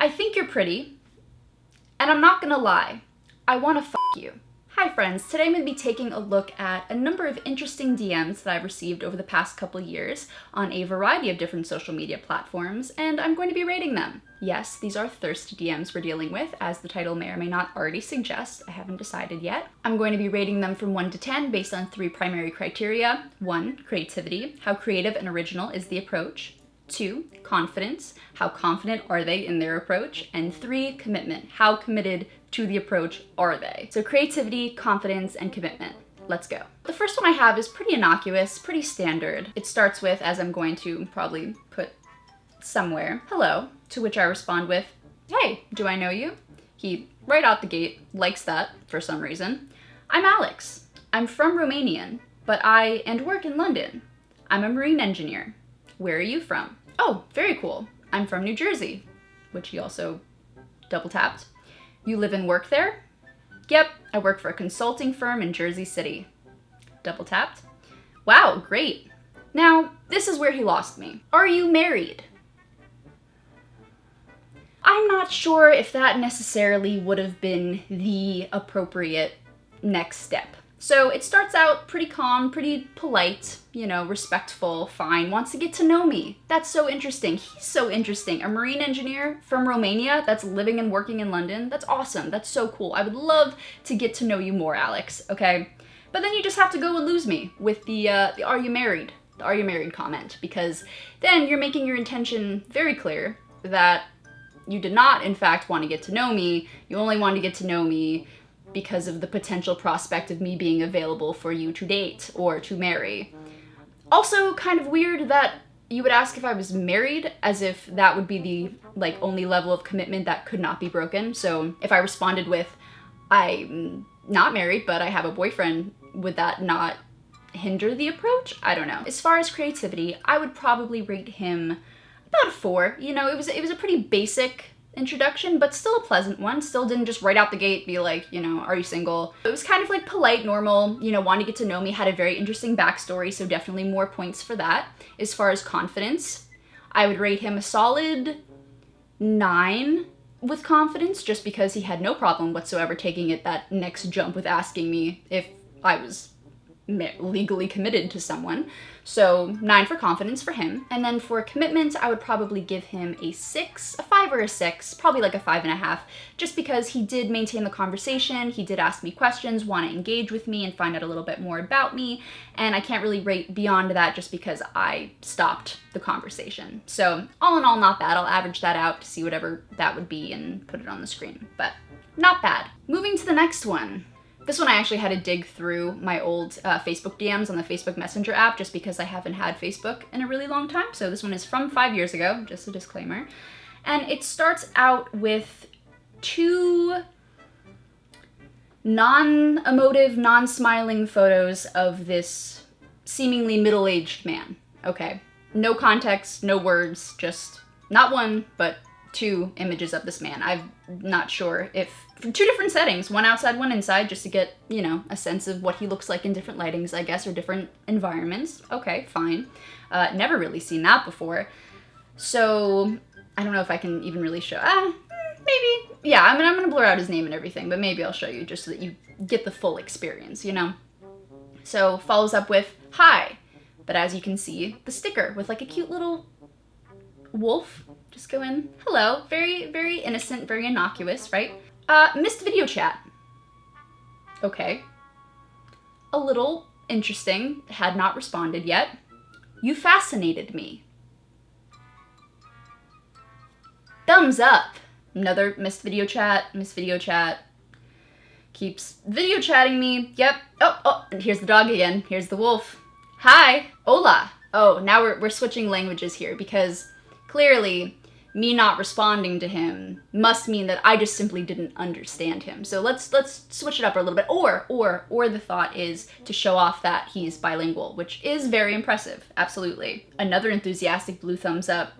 I think you're pretty, and I'm not gonna lie, I wanna f you. Hi friends, today I'm going to be taking a look at a number of interesting DMs that I've received over the past couple years on a variety of different social media platforms, and I'm going to be rating them. Yes, these are thirst DMs we're dealing with, as the title may or may not already suggest. I haven't decided yet. I'm going to be rating them from 1 to 10 based on 3 primary criteria. 1, creativity. How creative and original is the approach? 2, confidence. How confident are they in their approach? And 3, commitment. How committed to the approach are they? So creativity, confidence, and commitment. Let's go. The first one I have is pretty innocuous, pretty standard. It starts with, as I'm going to probably put somewhere, hello, to which I respond with, hey, do I know you? He, right out the gate, likes that for some reason. I'm Alex. I'm from Romania, but I work in London. I'm a marine engineer. Where are you from? Oh, very cool. I'm from New Jersey, which he also double tapped. You live and work there? Yep, I work for a consulting firm in Jersey City. Double tapped. Wow, great. Now, this is where he lost me. Are you married? I'm not sure if that necessarily would have been the appropriate next step. So it starts out pretty calm, pretty polite, you know, respectful, fine, wants to get to know me. That's so interesting. He's so interesting. A marine engineer from Romania that's living and working in London. That's awesome. That's so cool. I would love to get to know you more, Alex, okay? But then you just have to go and lose me with the are you married? The are you married comment, because then you're making your intention very clear that you did not, in fact, want to get to know me. You only wanted to get to know me because of the potential prospect of me being available for you to date or to marry. Also, kind of weird that you would ask if I was married, as if that would be the, only level of commitment that could not be broken. So if I responded with, I'm not married, but I have a boyfriend, would that not hinder the approach? I don't know. As far as creativity, I would probably rate him about a 4. You know, it was a pretty basic introduction, but still a pleasant one. Still didn't just right out the gate be like, you know, are you single? It was kind of like polite, normal, you know, wanted to get to know me, had a very interesting backstory, so definitely more points for that. As far as confidence, I would rate him a solid 9 with confidence, just because he had no problem whatsoever taking it that next jump with asking me if I was legally committed to someone. So 9 for confidence for him. And then for commitment, I would probably give him a 6, a 5 or a 6, probably like a 5.5, just because he did maintain the conversation, he did ask me questions, want to engage with me and find out a little bit more about me, and I can't really rate beyond that just because I stopped the conversation. So all in all, not bad. I'll average that out to see whatever that would be and put it on the screen, but not bad. Moving to the next one. This one I actually had to dig through my old Facebook DMs on the Facebook Messenger app just because I haven't had Facebook in a really long time. So this one is from 5 years ago, just a disclaimer. And it starts out with 2 non-emotive, non-smiling photos of this seemingly middle-aged man. Okay, no context, no words, just not 1, but 2 images of this man. I'm not sure if, from 2 different settings, one outside, one inside, just to get, you know, a sense of what he looks like in different lightings, I guess, or different environments. Okay, fine. Never really seen that before. So, I don't know if I can even really show, maybe, yeah, I mean, I'm gonna blur out his name and everything, but maybe I'll show you just so that you get the full experience, you know? So, follows up with, hi, but as you can see, the sticker with like a cute little wolf. Just go in, hello, very, very innocent, very innocuous, right? Missed video chat. Okay. A little interesting, had not responded yet. You fascinated me. Thumbs up. Another missed video chat, Keeps video chatting me, yep. Oh, and here's the dog again, here's the wolf. Hi, hola. Oh, now we're switching languages here because clearly me not responding to him must mean that I just simply didn't understand him. So let's switch it up a little bit. Or the thought is to show off that he's bilingual, which is very impressive, absolutely. Another enthusiastic blue thumbs up.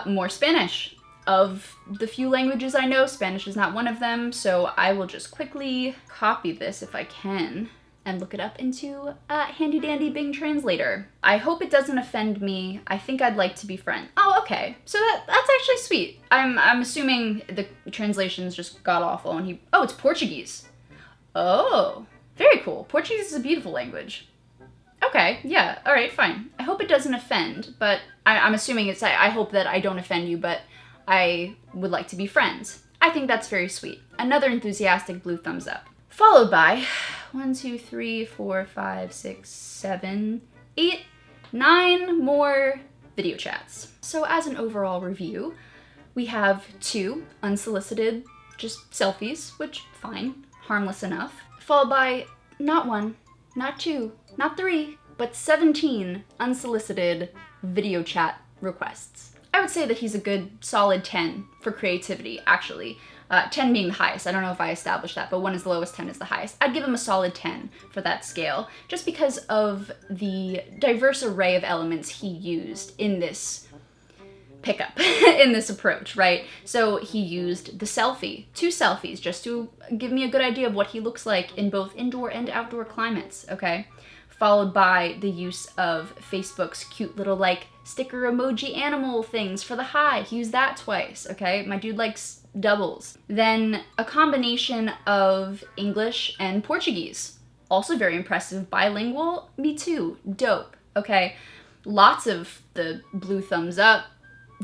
More Spanish. Of the few languages I know, Spanish is not one of them, so I will just quickly copy this if I can and look it up into a handy dandy Bing translator. I hope it doesn't offend me. I think I'd like to be friends. Oh, okay. So that's actually sweet. I'm assuming the translation's just god awful and oh, it's Portuguese. Oh, very cool. Portuguese is a beautiful language. Okay, yeah, all right, fine. I hope it doesn't offend, but I'm assuming I hope that I don't offend you, but I would like to be friends. I think that's very sweet. Another enthusiastic blue thumbs up. Followed by 1, 2, 3, 4, 5, 6, 7, 8, 9 more video chats. So as an overall review, we have 2 unsolicited, just selfies, which fine, harmless enough. Followed by not 1, not 2, not 3, but 17 unsolicited video chat requests. I would say that he's a good solid 10 for creativity, actually. 10 being the highest. I don't know if I established that, but 1 is the lowest, 10 is the highest. I'd give him a solid 10 for that scale, just because of the diverse array of elements he used in this pickup, in this approach, right? So he used the selfie, 2 selfies, just to give me a good idea of what he looks like in both indoor and outdoor climates, okay? Followed by the use of Facebook's cute little, like, sticker emoji animal things for the hi. He used that twice, okay? My dude likes doubles. Then a combination of English and Portuguese. Also very impressive. Bilingual, me too. Dope, okay? Lots of the blue thumbs up,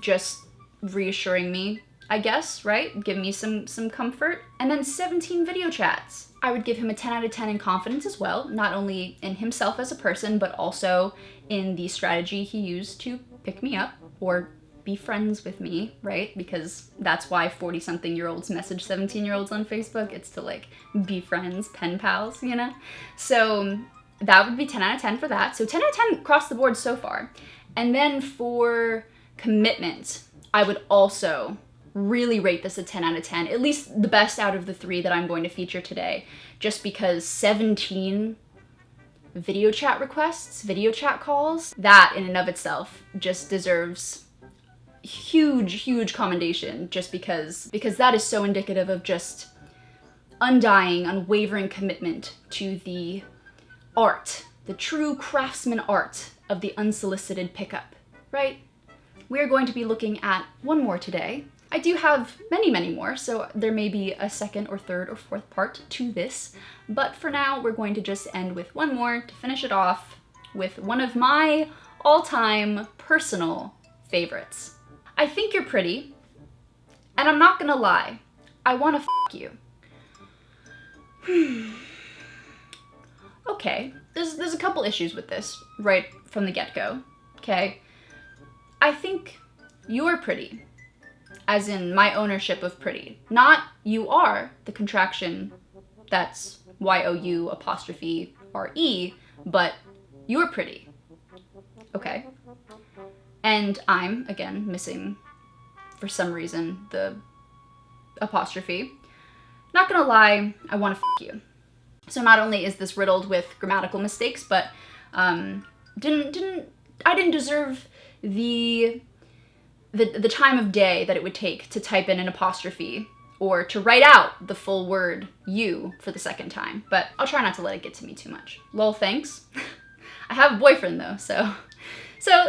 just reassuring me, I guess, right? Give me some comfort. And then 17 video chats. I would give him a 10 out of 10 in confidence as well, not only in himself as a person, but also in the strategy he used to pick me up or be friends with me, right? Because that's why 40-something-year-olds message 17-year-olds on Facebook. It's to, like, be friends, pen pals, you know? So that would be 10 out of 10 for that. So 10 out of 10 across the board so far. And then for commitment, I would also really rate this a 10 out of 10, at least the best out of the 3 that I'm going to feature today, just because 17 video chat requests, video chat calls, that in and of itself just deserves huge commendation, just because that is so indicative of just undying, unwavering commitment to the art, the true craftsman art of the unsolicited pickup, right? We're going to be looking at 1 more today. I do have many more, so there may be a 2nd or 3rd or 4th part to this, but for now we're going to just end with 1 more to finish it off with one of my all-time personal favorites. I think you're pretty, and I'm not gonna lie, I wanna f you. Okay, there's a couple issues with this right from the get-go, okay? I think you're pretty. As in my ownership of pretty. Not you are, the contraction that's Y-O-U''RE, but you're pretty. Okay. And I'm, again, missing, for some reason, the apostrophe. Not gonna lie, I wanna f you. So not only is this riddled with grammatical mistakes, but I didn't deserve the time of day that it would take to type in an apostrophe or to write out the full word you for the 2nd time, but I'll try not to let it get to me too much. Lol, thanks. I have a boyfriend though, so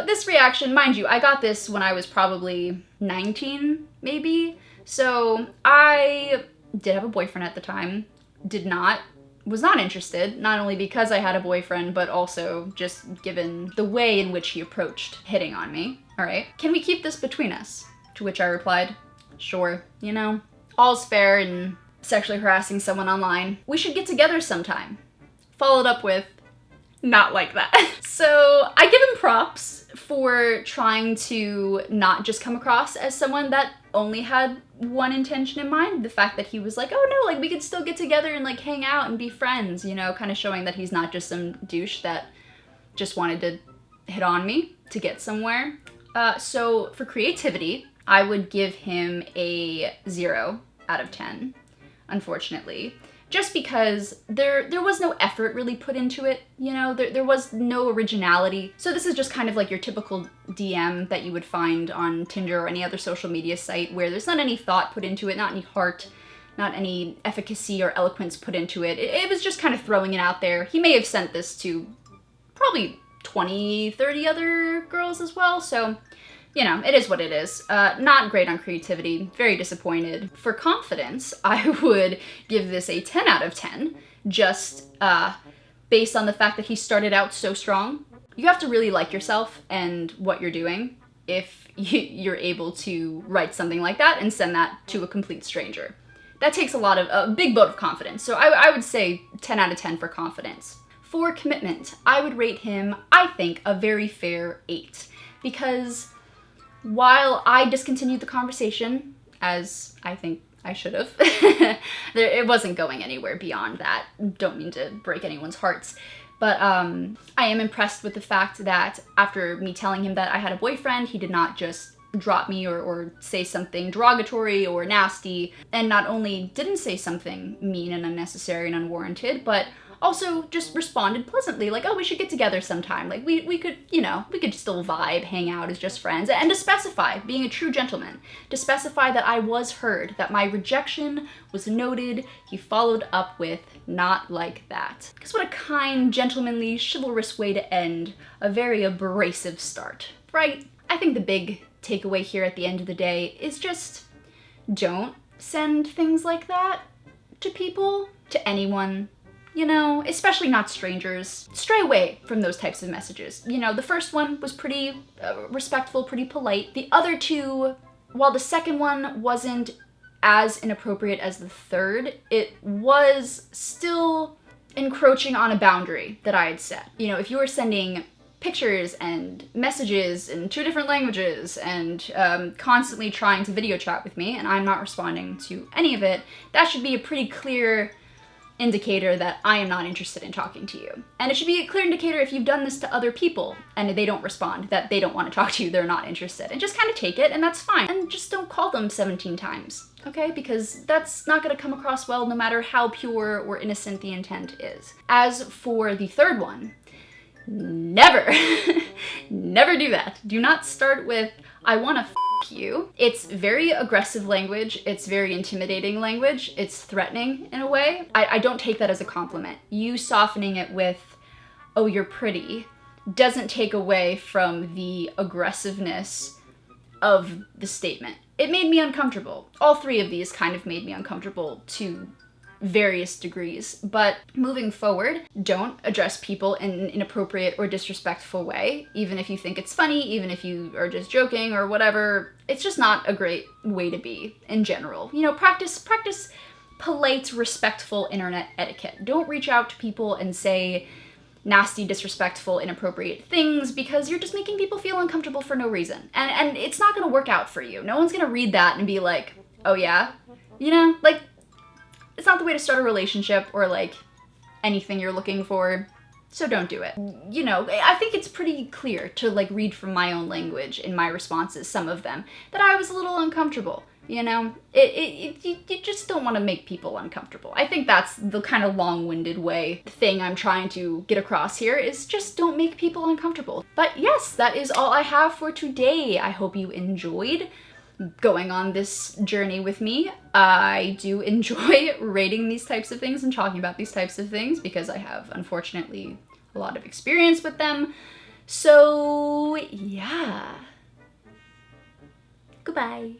this reaction, mind you, I got this when I was probably 19, maybe, so I did have a boyfriend at the time, was not interested, not only because I had a boyfriend, but also just given the way in which he approached hitting on me. All right, can we keep this between us? To which I replied, sure, you know, all's fair in sexually harassing someone online. We should get together sometime. Followed up with, not like that. So I give him props for trying to not just come across as someone that only had one intention in mind. The fact that he was like, oh no, like we could still get together and like hang out and be friends, you know, kind of showing that he's not just some douche that just wanted to hit on me to get somewhere. So for creativity, I would give him a 0 out of 10, unfortunately. Just because there was no effort really put into it, you know, there was no originality. So this is just kind of like your typical DM that you would find on Tinder or any other social media site where there's not any thought put into it, not any heart, not any efficacy or eloquence put into it. It was just kind of throwing it out there. He may have sent this to probably 20, 30 other girls as well, so, you know, it is what it is. Not great on creativity, very disappointed. For confidence, I would give this a 10 out of 10, just based on the fact that he started out so strong. You have to really like yourself and what you're doing if you're able to write something like that and send that to a complete stranger. That takes a big vote of confidence, so I would say 10 out of 10 for confidence. For commitment, I would rate him, I think, a very fair 8, because while I discontinued the conversation, as I think I should have, it wasn't going anywhere beyond that. Don't mean to break anyone's hearts. But I am impressed with the fact that after me telling him that I had a boyfriend, he did not just drop me or say something derogatory or nasty, and not only didn't say something mean and unnecessary and unwarranted, but also just responded pleasantly, like, oh, we should get together sometime. Like, we could, you know, we could still vibe, hang out as just friends. And to specify, being a true gentleman, to specify that I was heard, that my rejection was noted, he followed up with, not like that. Because what a kind, gentlemanly, chivalrous way to end a very abrasive start, right? I think the big takeaway here at the end of the day is just don't send things like that to people, to anyone. You know, especially not strangers. Stray away from those types of messages. You know, the first one was pretty respectful, pretty polite. The other two, while the second one wasn't as inappropriate as the third, it was still encroaching on a boundary that I had set. You know, if you were sending pictures and messages in 2 different languages and constantly trying to video chat with me, and I'm not responding to any of it, that should be a pretty clear indicator that I am not interested in talking to you. And it should be a clear indicator if you've done this to other people and they don't respond, that they don't want to talk to you, they're not interested. And just kind of take it, and that's fine. And just don't call them 17 times, okay? Because that's not gonna come across well no matter how pure or innocent the intent is. As for the third one, never, never do that. Do not start with, I wanna f you. It's very aggressive language, it's very intimidating language, it's threatening in a way. I don't take that as a compliment. You softening it with, oh, you're pretty, doesn't take away from the aggressiveness of the statement. It made me uncomfortable. All 3 of these kind of made me uncomfortable to various degrees, but moving forward, don't address people in an inappropriate or disrespectful way, even if you think it's funny, even if you are just joking or whatever. It's just not a great way to be in general. You know, practice polite, respectful internet etiquette. Don't reach out to people and say nasty, disrespectful, inappropriate things, because you're just making people feel uncomfortable for no reason. And it's not gonna work out for you. No one's gonna read that and be like, oh yeah? You know, like, it's not the way to start a relationship or like anything you're looking for, so don't do it. You know, I think it's pretty clear to like read from my own language in my responses, some of them, that I was a little uncomfortable, you know? You just don't want to make people uncomfortable. I think that's the kind of long-winded thing I'm trying to get across here, is just don't make people uncomfortable. But yes, that is all I have for today. I hope you enjoyed going on this journey with me. I do enjoy rating these types of things and talking about these types of things because I have, unfortunately, a lot of experience with them. So, yeah. Goodbye.